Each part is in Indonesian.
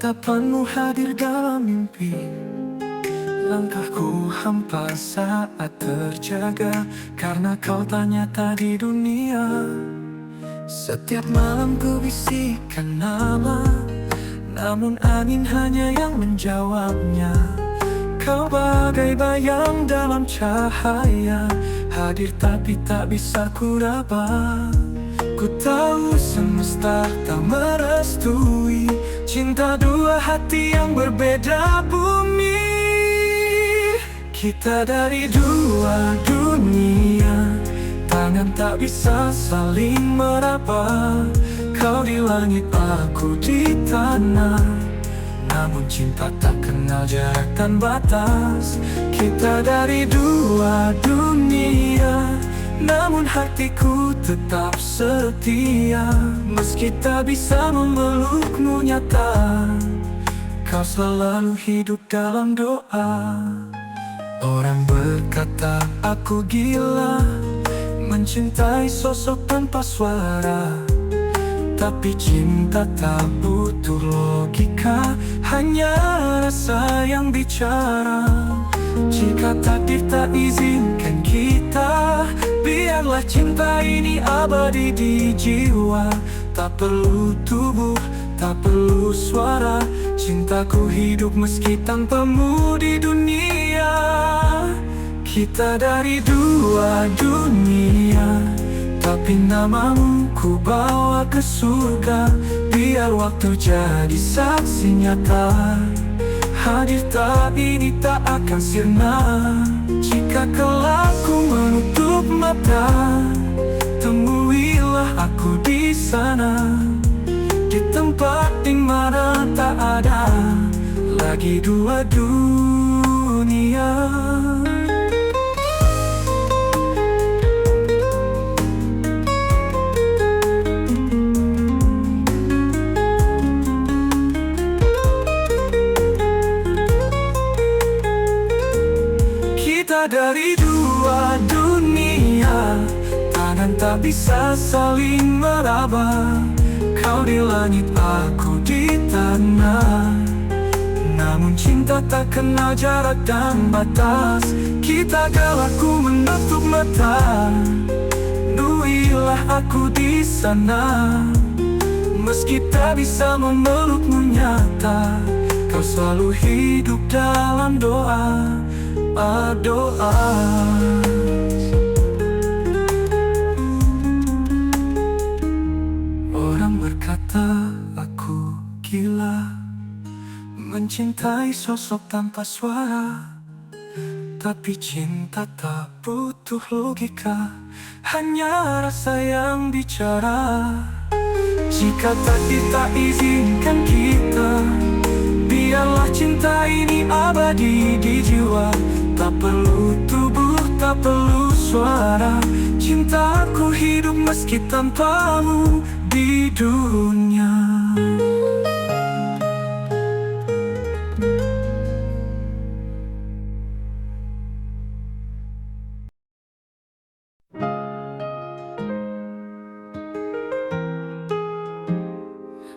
Tatapanmu hadir dalam mimpi, langkahku hampa saat terjaga, karena kau tak nyata di dunia. Setiap malam ku bisikan nama, namun angin hanya yang menjawabnya. Kau bagai bayang dalam cahaya, hadir tapi tak bisa ku raba. Ku tahu semesta tak merestui cinta dua hati yang berbeda bumi. Kita dari dua dunia, tangan tak bisa saling meraba. Kau di langit, aku di tanah, namun cinta tak kenal jarak dan batas. Kita dari dua dunia, namun hatiku tetap setia. Meski tak bisa memelukmu nyata, kau selalu hidup dalam doa. Orang berkata aku gila, mencintai sosok tanpa suara. Tapi cinta tak butuh logika, hanya rasa yang bicara. Jika takdir tak izinkan kita, biarlah cinta ini abadi di jiwa. Tak perlu tubuh, tak perlu suara, cintaku hidup meski tanpamu di dunia. Kita dari dua dunia, tapi namamu ku bawa ke surga. Biar waktu jadi saksi nyata, hadir tak ini tak akan sirna. Jika kelak ku menutup mata, temuilah aku di sana, di tempat di mana tak ada lagi dua dunia. Kita dari dua dunia, tangan tak bisa saling meraba. Kau di langit, aku di tanah, namun cinta tak kenal jarak dan batas. Kita galakku menutup mata, nuilah aku di sana. Meski tak bisa memelukmu nyata, kau selalu hidup dalam doa. Doa. Orang berkata aku gila, mencintai sosok tanpa suara. Tapi cinta tak butuh logika, hanya rasa yang bicara. Jika takdir tak izinkan kita, biarlah cinta ini abadi di jiwa. Tak perlu tubuh, tak perlu suara, cintaku hidup meski tanpamu di dunia.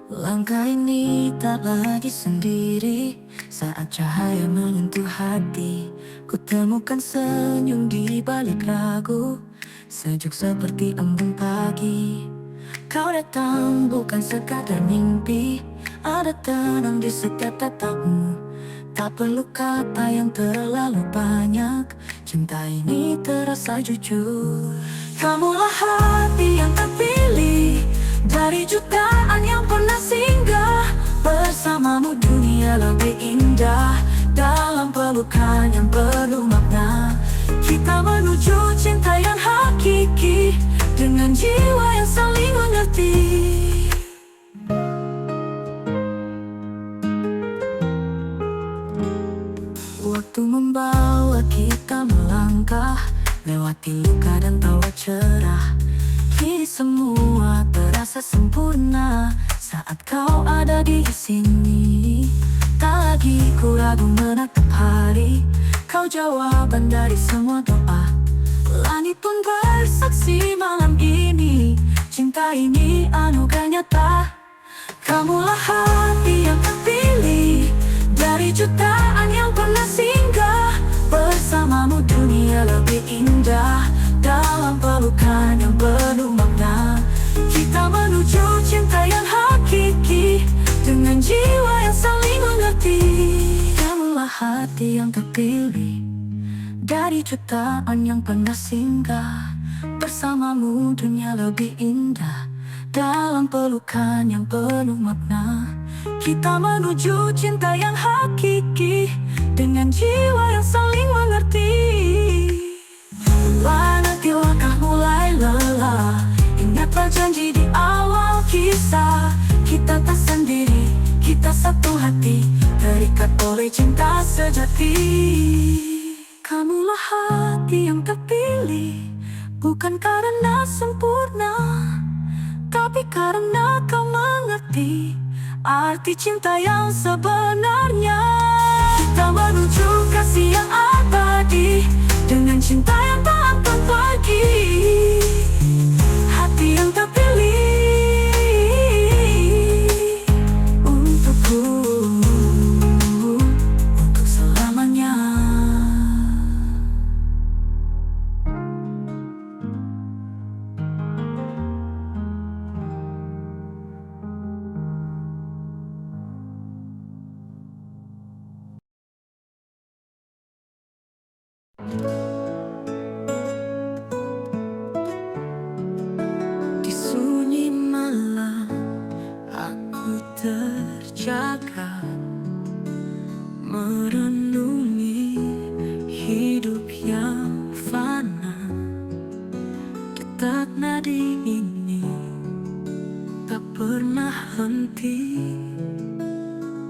Langkah ini tak lagi sendiri, saat cahaya menyentuh hati, ku temukan senyum di balik ragu, sejuk seperti embun pagi. Kau datang bukan sekadar mimpi, ada tenang di setiap tatapmu. Tak perlu kata yang terlalu banyak, cinta ini terasa jujur. Kamulah hati yang terpilih dari jutaan yang pernah singgah. Bersamamu dunia lebih indah, dalam pelukan yang penuh makna. Kita menuju cinta yang hakiki, dengan jiwa yang saling mengerti. Waktu membawa kita melangkah, lewati luka dan tawa cerah. Kini semua terasa sempurna saat kau ada di sini. Tak lagi ku ragu menatap hari, kau jawaban dari semua doa. Langit pun bersaksi malam ini, cinta ini anugerah nyata. Kamulah hati yang terpilih Dari jutaan yang pernah singgah, bersamamu dunia lebih indah. Dalam pelukan yang penuh makna, kita menuju cinta yang hakiki, dengan jiwa yang saling mengerti. Kamulah hati yang terpilih, dari jutaan yang pernah singgah. Bersamamu dunia lebih indah. Dalam pelukan yang penuh makna, kita menuju cinta yang hakiki, dengan jiwa yang saling mengerti. Nanti langkah mulai lelah, ingatlah janji di awal kisah. Kita tak sendiri, kita satu hati, terikat oleh cinta sejati. Kamulah hati yang terpilih, bukan karena sempurna, tapi karena kau mengerti arti cinta yang sebenarnya. Kita menuju kasih yang abadi, dengan cinta yang tak akan pergi. Hati yang terpilih untukku, untuk selamanya. Di sunyi malam aku terjaga, merenungi hidup yang fana. Detak nadi ini tak pernah henti,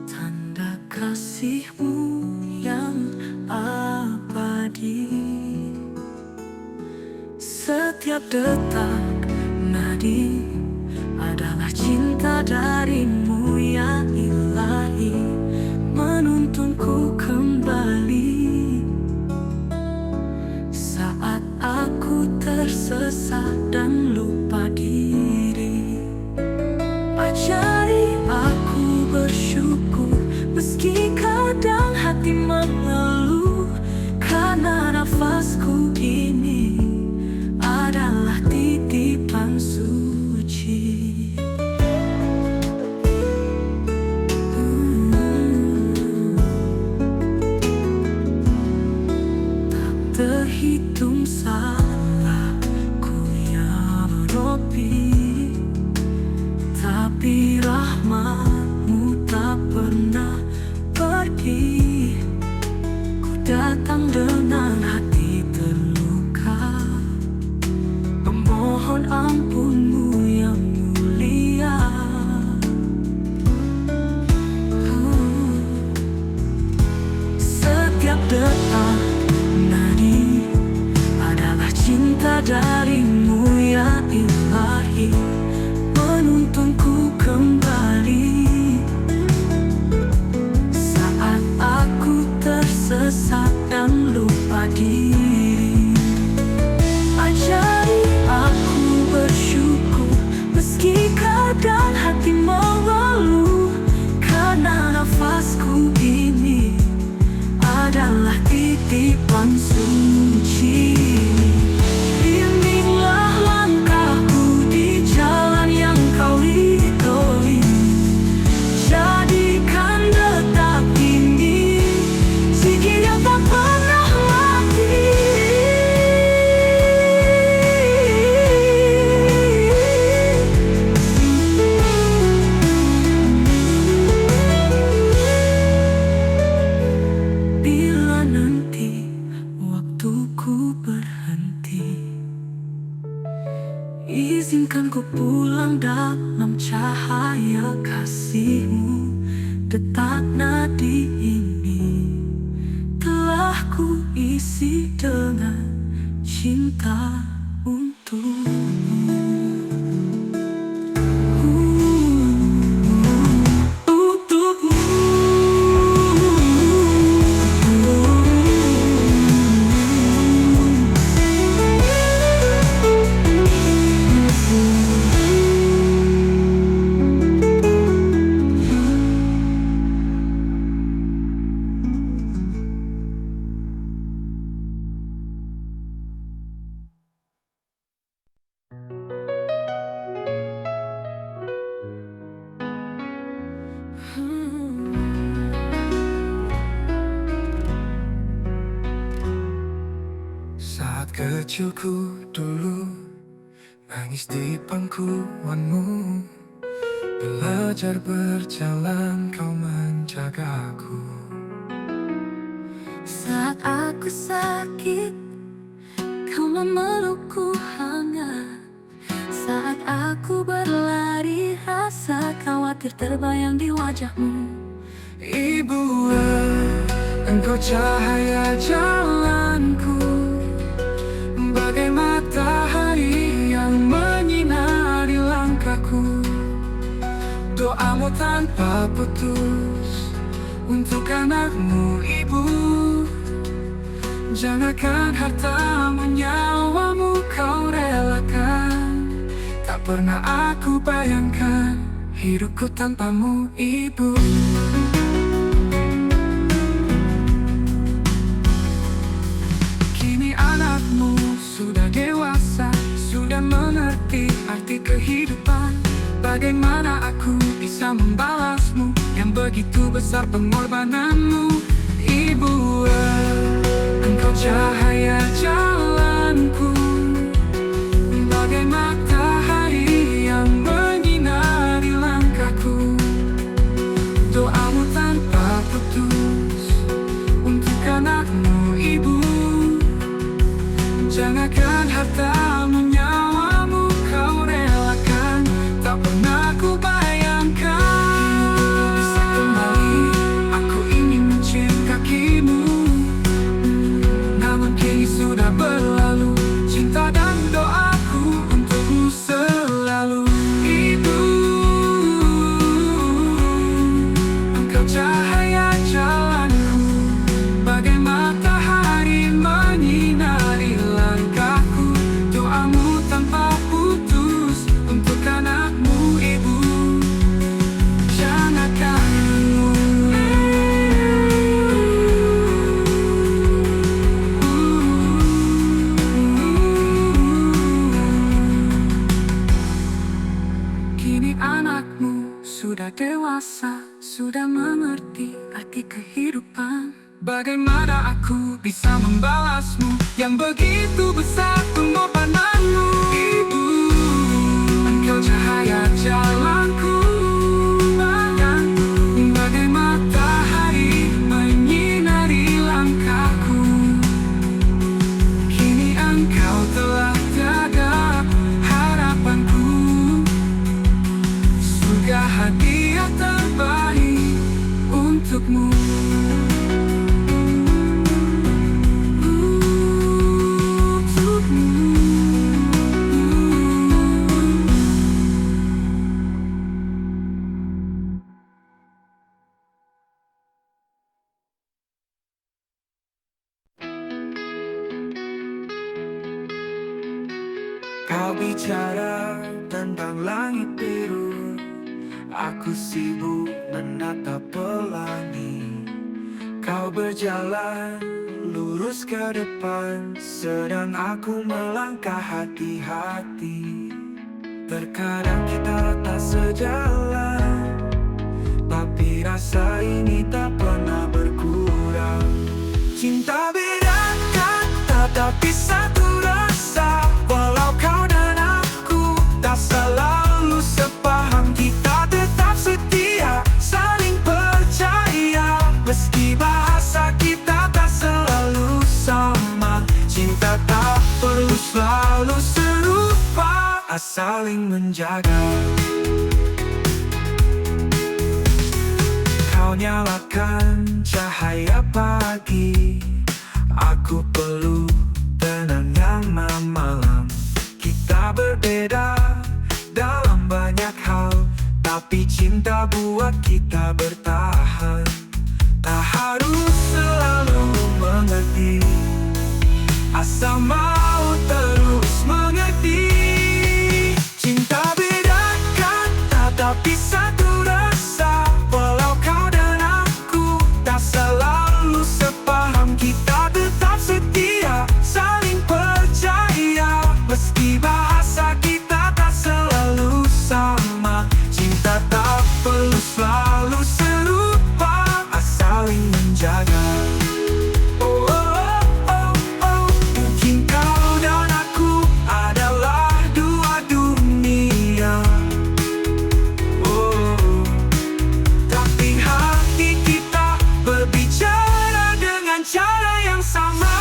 tanda kasihmu yang abadi. Setiap detak nadi adalah cinta darimu ya ilahi, menuntunku kembali saat aku tersesat dan lupa diri. Ajari aku bersyukur meski kadang hati mengeluh, karena nafasku ini adalah titipan suci. Tak terhitung salahku ya Rabbi, tapi rahmatmu tak pernah pergi. Ku datang dengan hati terluka, memohon ampunmu yang mulia. Setiap detak nadi adalah cinta darimu ya ilahi, menuntunku kembali saat aku tersesat dan lupa diri. Ajari aku bersyukur meski kadang hati mengeluh, karena nafasku ini adalah titipan suci. Bimbinglah langkahku di jalan yang kau ridhoi, jadikan detak ini zikir yang tak pernah mati. Bila nanti waktuku berhenti, izinkan ku pulang dalam cahaya kasihmu. Detak nadi ini telah ku isi dengan cinta untukmu. kecilku dulu, nangis di pangkuanmu. Belajar berjalan, kau menjagaku. Saat aku sakit, kau memelukku hangat. Saat aku berlari, rasa khawatir terbayang di wajahmu. Ibu, engkau cahaya jalanku, bagai matahari yang menyinari langkahku. Doamu tanpa putus untuk anakmu, Ibu. Jangankan hartamu, nyawamu kau relakan. Tak pernah aku bayangkan hidupku tanpamu, Ibu. Kini anakmu sudah dewasa, sudah mengerti arti kehidupan. Bagaimana aku bisa membalasmu yang begitu besar pengorbananmu, Ibu. Engkau cahaya jalanku, bagai matahari yang menyinari langkahku. Doamu tanpa putus untuk anakmu, Ibu. Jangankan hartamu, nyawamu kau relakan. Tak pernah ku bayangkan bisa kembali aku ingin mencium kakimu. Namun kini sudah berlalu, cinta dan doaku untukmu selalu, Ibu. Engkau cahaya jalanku, bagai matahari menyinari langkahku. Doamu tanpa putus untuk anakmu, Ibu. Jangankan kini anakmu sudah dewasa, sudah mengerti arti kehidupan. Bagaimana aku bisa membalasmu yang begitu besar pengorbananmu, Ibu. Engkau cahaya jalanku, bagai matahari menyinari langkahku. Kini engkau telah tiada harapanku. Surga hadiah terbaik untukmu. Kau bicara tentang langit biru, aku sibuk menatap pelangi. Kau berjalan lurus ke depan, sedang aku melangkah hati-hati. Terkadang kita tak sejalan, tapi rasa ini tak pernah berkurang. Cinta beda kata, tapi satu rasa. Walau kau dan aku tak selalu sepaham, kita tetap setia, saling percaya. Meski bahasa kita tak selalu sama, cinta tak perlu selalu serupa, saling menjaga. Kau nyalakan cahaya pagi, aku peluk tenangnya malam. Kita berbeda dalam banyak hal, tapi cinta buat kita bertahan. Tak harus selalu mengerti, asal mau terus mengerti. Cinta beda kata, tapi satu rasa. Walau kau dan aku tak selalu sepaham, kita tetap setia. bersama.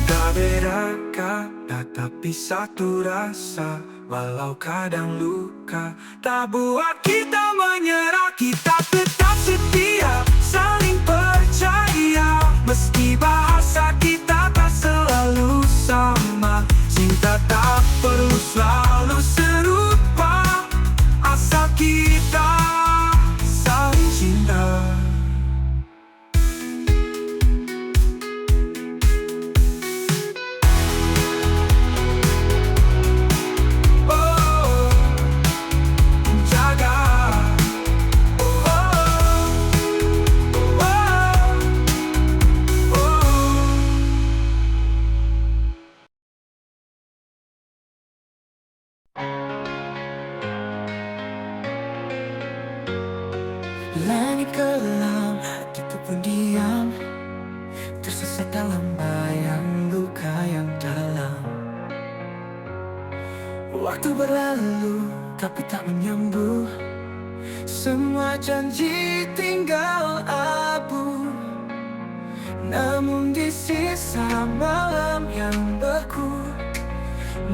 Tak beda kata tapi satu rasa. Walau kadang luka tak buat kita menyerah. Kita tetap setia, saling percaya. Meski bahasa kita tak selalu sama, cinta tak perlu selalu serupa. Asal kita saling cinta. Langit kelam, hatiku pun diam, tersesat dalam bayang luka yang dalam. Waktu berlalu, tapi tak menyembuh. Semua janji tinggal abu. Namun di sisa malam yang beku,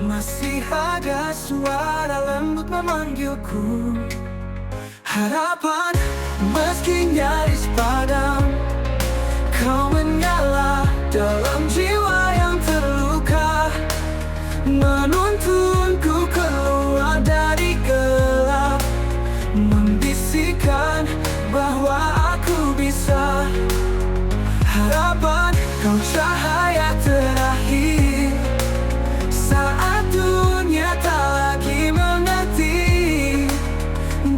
masih ada suara lembut memanggilku. Harapan meski nyaris padam, kau menyala dalam jiwa yang terluka, menuntunku keluar dari gelap, membisikkan bahwa aku bisa. Harapan kau cahaya terakhir saat dunia tak lagi mengerti.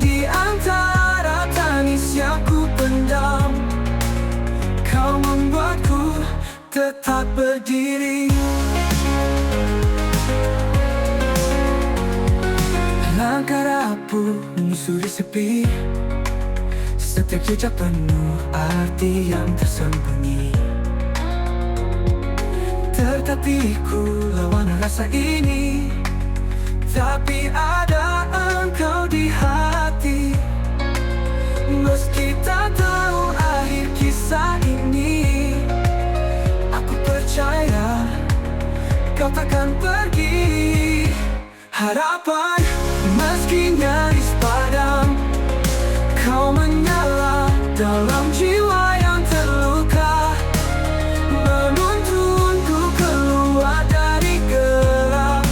Di antara tangis yang ku pendam, kau membuatku tetap berdiri. Langkah rapuh menyusuri sepi, setiap jejak penuh arti yang tersembunyi. Tertatihku lawan rasa ini, tapi ada engkau di hati. Meski tak tahu akhir kisah ini, aku percaya kau takkan pergi. Harapan meski nyaris padam, kau menyala dalam jiwa yang terluka, menuntunku keluar dari gelap,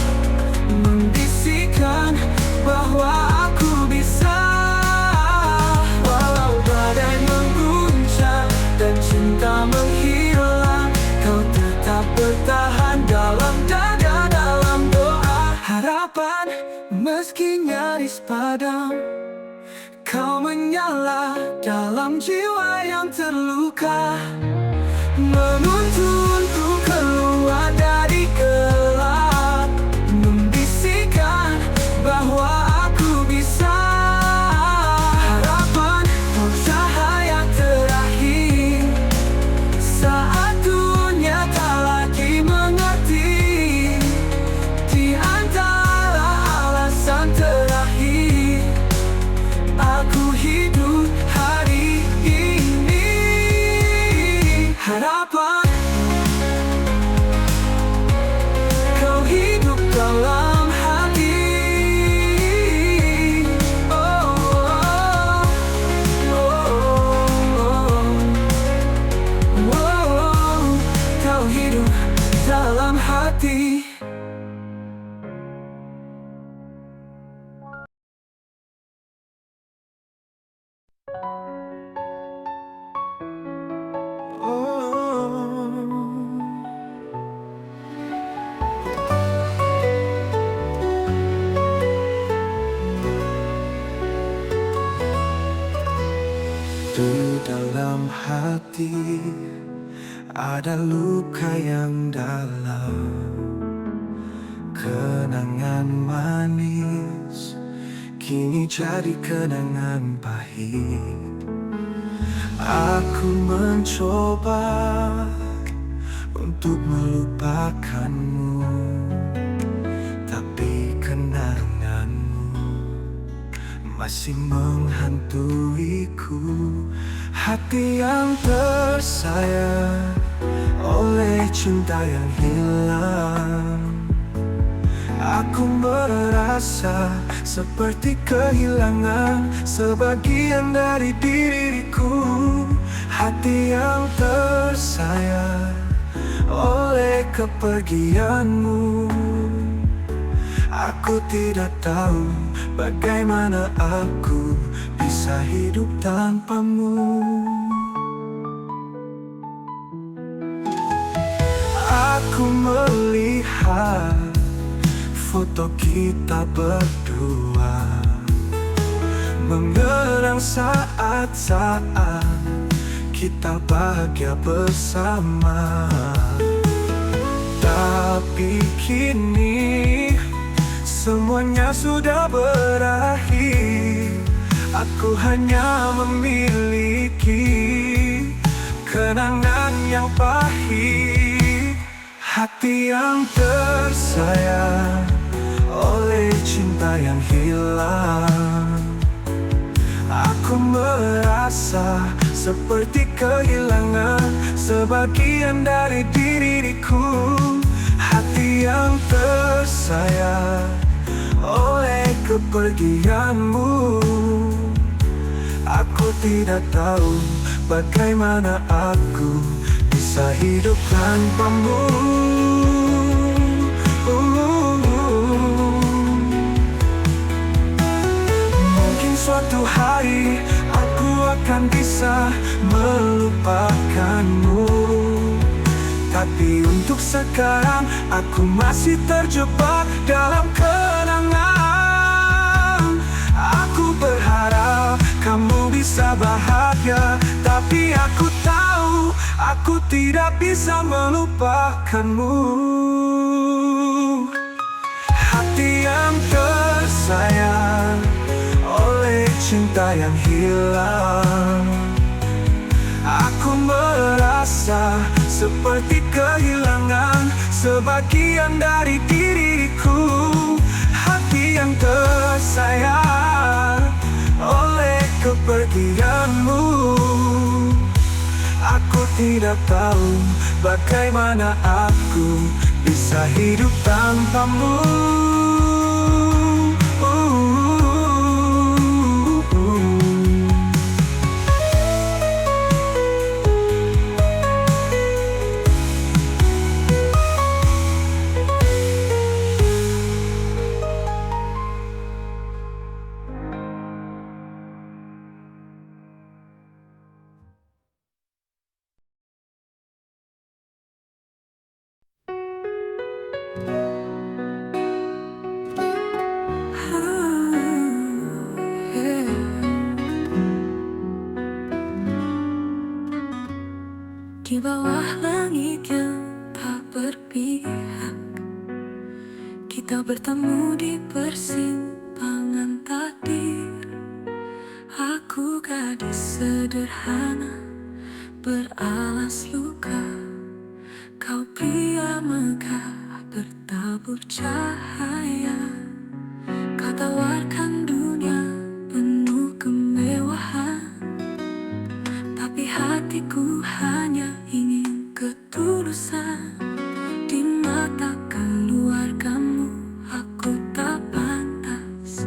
membisikkan bahwa aku bisa. Walau badai mengguncang dan cinta menghilang, kau tetap bertahan dalam dada, dalam doa. Harapan meski nyaris padam, kau menyala dalam jiwa yang terluka, menuntunku keluar dari gelap, membisikkan bahwa aku bisa. Harapan kau cahaya terakhir saat dunia tak lagi mengerti. Di antara alasan terakhir, aku hidup hari ini. Harapan kau hidup dalam hati. Oh, oh, oh, oh, oh. Kau hidup dalam hati. Di dalam hati ada luka yang dalam, kenangan manis kini jadi kenangan pahit. Aku mencoba untuk melupakanmu, tapi kenanganmu masih menghantuiku. Hati yang tersayat oleh cinta yang hilang. Aku merasa seperti kehilangan sebagian dari diriku. Hati yang tersayat oleh kepergianmu. Aku tidak tahu bagaimana aku bisa hidup tanpamu. Aku melihat foto kita berdua, mengenang saat-saat kita bahagia bersama. Tapi kini semuanya sudah berakhir. Aku hanya memiliki kenangan yang pahit. Hati yang tersayat oleh cinta yang hilang. Aku merasa seperti kehilangan sebagian dari diriku. Hati yang tersayat oleh kepergianmu. Aku tidak tahu bagaimana aku bisa hidup tanpamu. Mungkin suatu hari aku akan bisa melupakanmu, tapi untuk sekarang aku masih terjebak dalam kenangan. Aku berharap kamu bisa bahagia, tapi aku tahu aku tidak bisa melupakanmu. Hati yang tersayat oleh cinta yang hilang. Aku merasa seperti kehilangan sebagian dari diriku. Hati yang tersayat oleh kepergianmu. Aku tidak tahu bagaimana aku bisa hidup tanpamu. Di bawah langit yang tak berpihak, kita bertemu di persimpangan takdir. Aku gadis sederhana beralas luka, kau pria megah bertabur cahaya. Kau tawarkan dunia penuh kemewahan, tapi hatiku hanya ingin ketulusan. Di mata keluargamu aku tak pantas,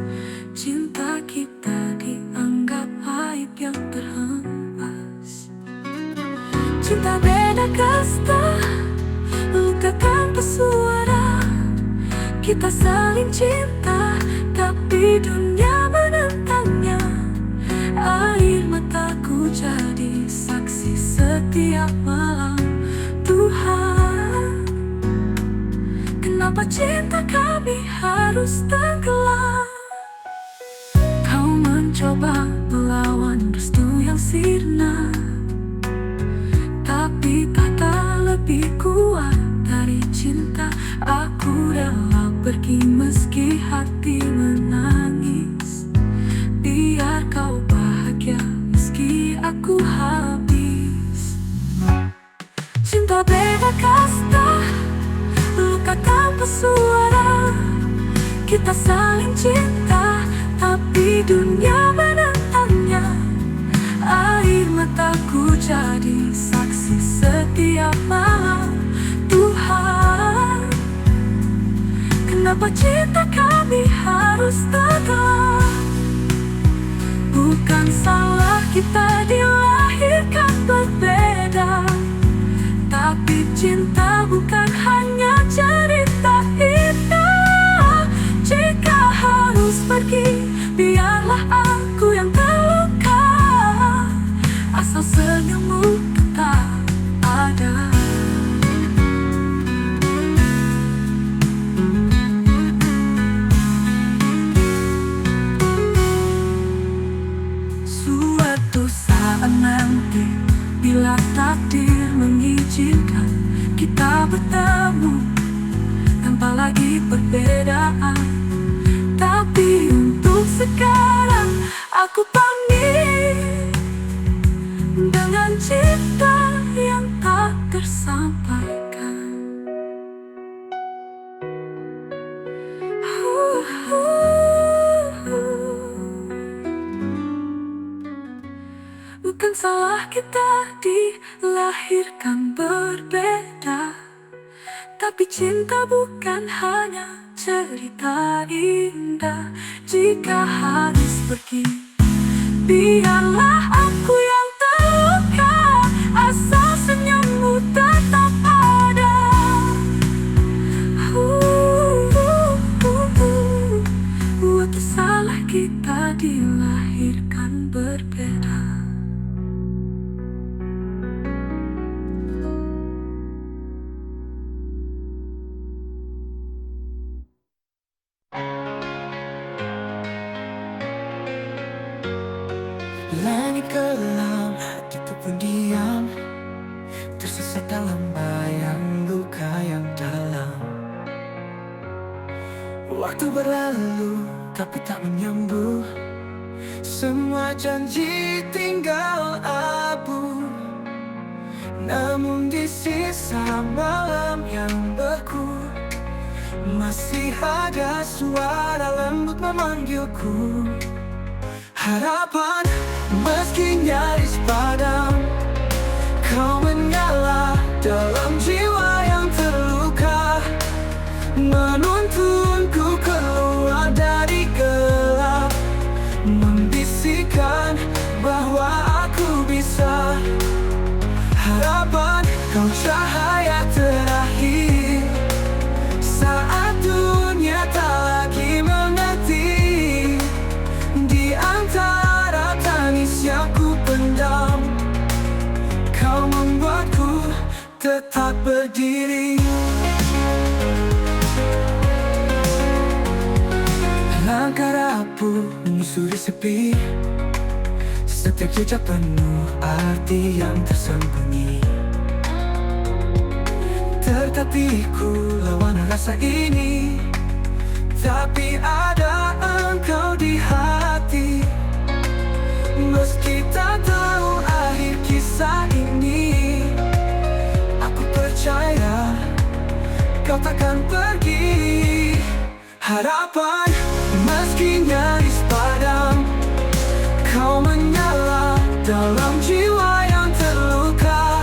cinta kita dianggap aib yang terhempas. Cinta beda kasta, luka tanpa suara. Kita saling cinta, tapi dunia menentangnya. Air mataku jadi saksi setiap malam. Tuhan, kenapa cinta kami harus tenggelam? Kau mencoba melawan restu yang sirna, tapi kata lebih kuat dari cinta. Aku rela pergi meski hati menangis, biar kau bahagia meski aku habis. Cinta beda kasta, luka tanpa suara. Kita saling cinta, tapi Di dunia menentangnya, air mataku jadi saksi setiap malam. Tuhan, kenapa cinta kami harus tegar? Bukan salah kita dilahirkan berbeda, tapi cinta bukan hanya cerita indah. Jika harus pergi, biarlah aku yang terluka, asal senyummu tetap ada. Suatu saat nanti, bila takdir mengizinkan, kita bertemu tanpa lagi perbedaan. Tapi untuk sekarang, aku pamit dengan cinta yang tak tersampaikan. Bukan salah kita dilahirkan berbeda, tapi cinta bukan hanya cerita indah. Jika harus pergi, biarlah aku yang terluka, asal senyummu tetap ada. Buat salah kita dilahirkan berbeda. Langit kelam, hatiku pun diam, tersesat dalam bayang luka yang dalam. Waktu berlalu, tapi tak menyembuh. Semua janji tinggal abu. Namun di sisa malam yang beku, masih ada suara lembut memanggilku. Harapan meski nyaris padam, kau menyala dalam jiwa yang terluka, menuntunku keluar dari gelap, membisikkan bahwa aku bisa. Harapan kau cahaya terakhir saat dunia tak lagi mengerti. Di antara tangis yang ku pendam, kau membuatku tetap berdiri. Langkah rapuh menyusuri sepi, setiap jejak penuh arti yang tersembunyi. Tetapi ku lawan rasa ini, tapi ada engkau di hati. Meski tak tahu akhir kisah ini, aku percaya kau takkan pergi. Harapan meski nyaris padam, kau menyala dalam jiwa yang terluka,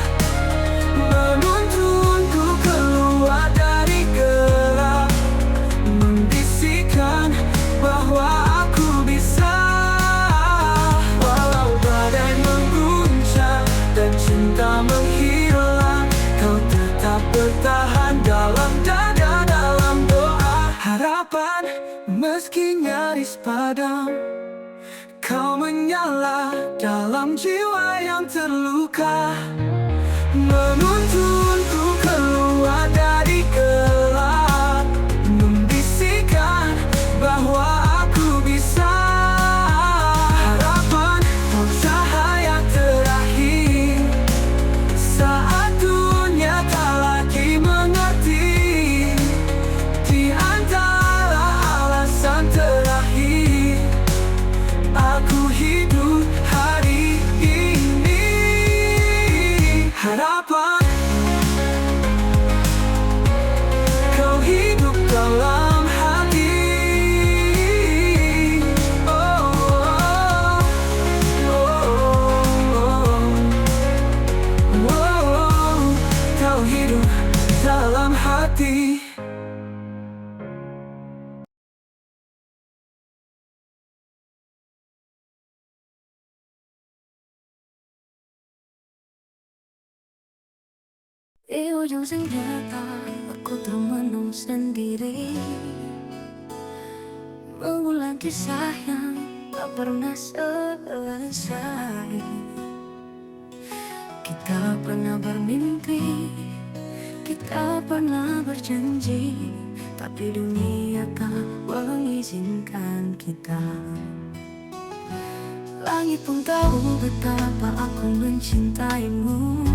menuntunku keluar dari gelap, membisikkan bahwa aku bisa. Walau badai mengguncang dan cinta menghilang, kau tetap bertahan dalam dada, dalam doa. Harapan meski nyaris padam, kau menyala dalam jiwa yang terluka, menuntunku keluar dari gelap, membisikkan bahwa aku bisa. Harapan kau cahaya terakhir saat dunia tak lagi mengerti. Di antara alasan terakhir, aku hidup hari ini. Harapan Di ujung senjata aku termenung sendiri, mengulang kisah yang tak pernah selesai. Kita pernah bermimpi, kita pernah berjanji, tapi dunia tak mengizinkan kita. Langit pun tahu betapa aku mencintaimu,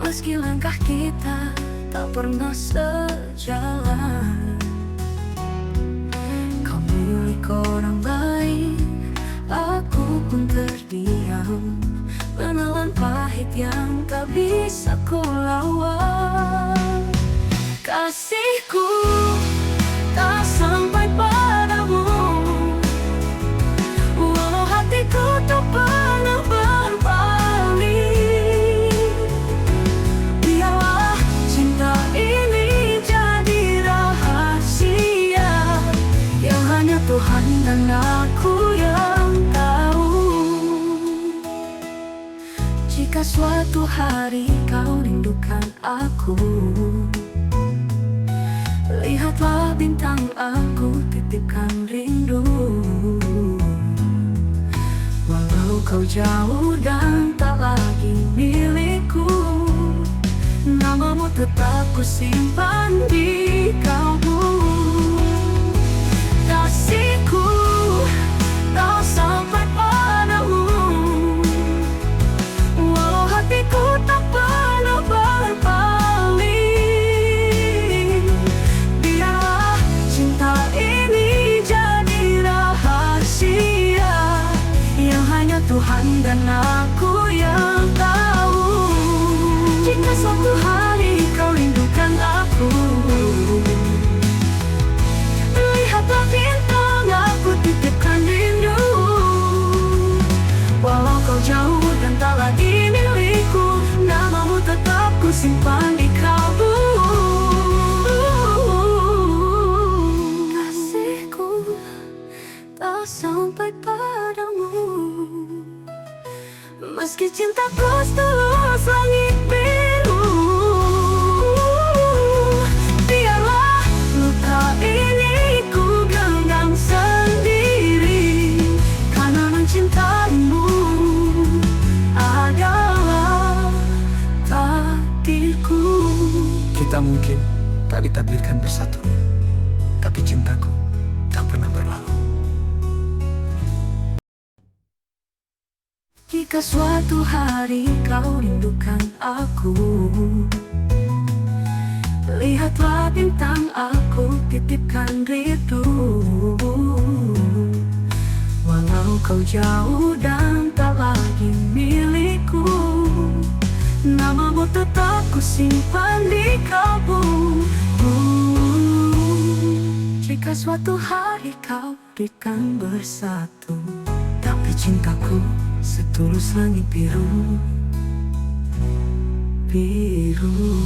meski langkah kita tak pernah sejalan. Kau milik orang baik, aku pun terdiam, menelan pahit yang tak bisa ku lawan. Kasihku tak sampai padamu, walau hatiku tak pernah berbalik. Biarlah cinta ini jadi rahasia yang hanya Tuhan dan aku yang tahu. Jika suatu hari kau rindukan aku, lihatlah bintang aku titipkan rindu. Walau kau jauh dan tak lagi milikku, namamu tetap ku simpan di kalbu. Kasihku tak sampai padamu, walau hatiku tak pernah berpaling. Biarlah cinta ini jadi rahasia yang hanya Tuhan dan aku yang tahu. Jika suatu hari kau rindukan aku, lihatlah bintang aku titipkan rindu. Walau kau jauh dan tak lagi milikku, namamu tetap ku simpan di kalbu. Kasihku tak sampai padamu, meski cintaku setulus langit biru. Biarlah luka ini ku genggam sendiri, karena mencintaimu adalah takdirku. Kita mungkin tak ditakdirkan bersatu, tapi cintaku tak pernah berlalu. Jika suatu hari kau rindukan aku, lihatlah bintang aku titipkan rindu. Walau kau jauh dan tak lagi milikku, namamu tetap ku simpan di kalbu. Jika suatu hari kau berikan bersatu, tapi cintaku setulus langit biru, biru.